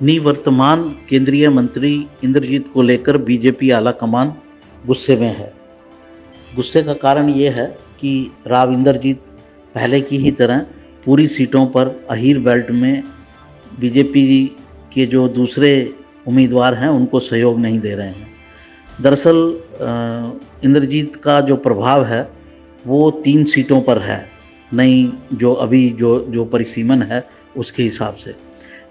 निवर्तमान केंद्रीय मंत्री इंद्रजीत को लेकर बीजेपी आलाकमान गुस्से में है। गुस्से का कारण ये है कि राव इंद्रजीत पहले की ही तरह पूरी सीटों पर अहीर बेल्ट में बीजेपी के जो दूसरे उम्मीदवार हैं उनको सहयोग नहीं दे रहे हैं। दरअसल इंद्रजीत का जो प्रभाव है वो 3 सीटों पर है, नई जो अभी जो परिसीमन है उसके हिसाब से।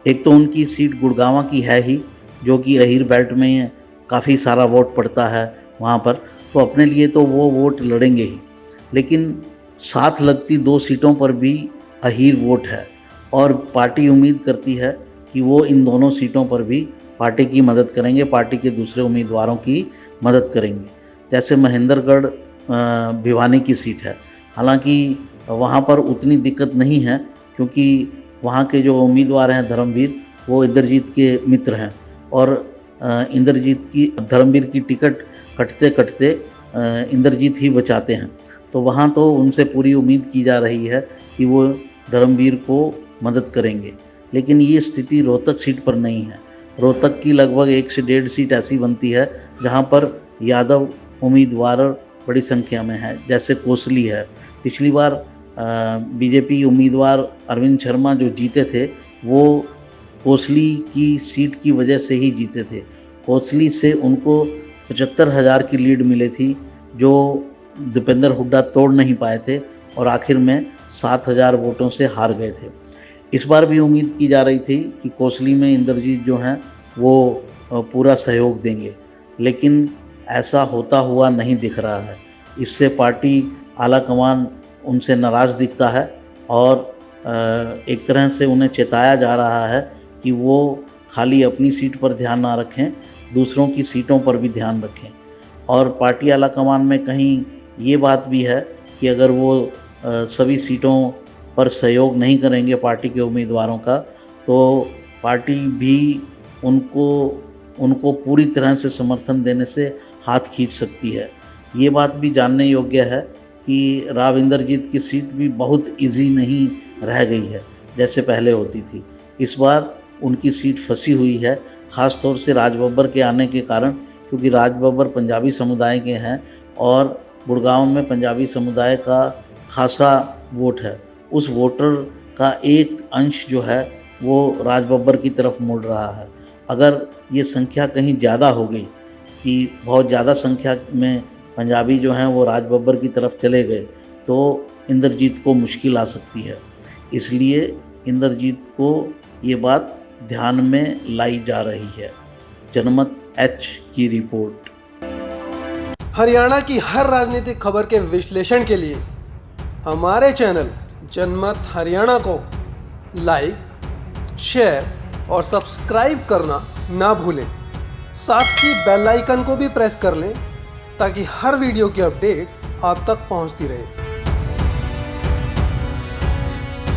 एक तो उनकी सीट गुड़गांव की है ही, जो कि अहीर बेल्ट में काफ़ी सारा वोट पड़ता है वहाँ पर, तो अपने लिए तो वो वोट लड़ेंगे ही। लेकिन साथ लगती 2 सीटों पर भी अहीर वोट है और पार्टी उम्मीद करती है कि वो इन दोनों सीटों पर भी पार्टी की मदद करेंगे, पार्टी के दूसरे उम्मीदवारों की मदद करेंगे। जैसे महेंद्रगढ़ भिवानी की सीट है, हालांकि वहाँ पर उतनी दिक्कत नहीं है क्योंकि वहाँ के जो उम्मीदवार हैं धर्मवीर, वो इंद्रजीत के मित्र हैं और धर्मवीर की टिकट कटते कटते इंद्रजीत ही बचाते हैं। तो वहाँ तो उनसे पूरी उम्मीद की जा रही है कि वो धर्मवीर को मदद करेंगे। लेकिन ये स्थिति रोहतक सीट पर नहीं है। रोहतक की लगभग 1 से 1.5 सीट ऐसी बनती है जहाँ पर यादव उम्मीदवार बड़ी संख्या में है, जैसे कोसली है। पिछली बार बीजेपी उम्मीदवार अरविंद शर्मा जो जीते थे वो कोसली की सीट की वजह से ही जीते थे। कोसली से उनको 75,000 की लीड मिली थी जो दीपेंद्र हुड्डा तोड़ नहीं पाए थे और आखिर में 7,000 वोटों से हार गए थे। इस बार भी उम्मीद की जा रही थी कि कोसली में इंद्रजीत जो हैं वो पूरा सहयोग देंगे, लेकिन ऐसा होता हुआ नहीं दिख रहा है। इससे पार्टी आलाकमान उनसे नाराज़ दिखता है और एक तरह से उन्हें चेताया जा रहा है कि वो खाली अपनी सीट पर ध्यान ना रखें, दूसरों की सीटों पर भी ध्यान रखें। और पार्टी आलाकमान में कहीं ये बात भी है कि अगर वो सभी सीटों पर सहयोग नहीं करेंगे पार्टी के उम्मीदवारों का, तो पार्टी भी उनको पूरी तरह से समर्थन देने से हाथ खींच सकती है। ये बात भी जानने योग्य है कि राव इंद्रजीत की सीट भी बहुत इजी नहीं रह गई है जैसे पहले होती थी। इस बार उनकी सीट फंसी हुई है, ख़ास तौर से राज बब्बर के आने के कारण, क्योंकि राज बब्बर पंजाबी समुदाय के हैं और गुड़गांव में पंजाबी समुदाय का खासा वोट है। उस वोटर का एक अंश जो है वो राज बब्बर की तरफ मुड़ रहा है। अगर ये संख्या कहीं ज़्यादा हो गई कि बहुत ज़्यादा संख्या में पंजाबी जो हैं वो राज बब्बर की तरफ चले गए तो इंद्रजीत को मुश्किल आ सकती है। इसलिए इंद्रजीत को ये बात ध्यान में लाई जा रही है। जनमत एच की रिपोर्ट। हरियाणा की हर राजनीतिक खबर के विश्लेषण के लिए हमारे चैनल जनमत हरियाणा को लाइक, शेयर और सब्सक्राइब करना ना भूलें। साथ ही बेल आइकन को भी प्रेस कर लें ताकि हर वीडियो की अपडेट आप तक पहुंचती रहे।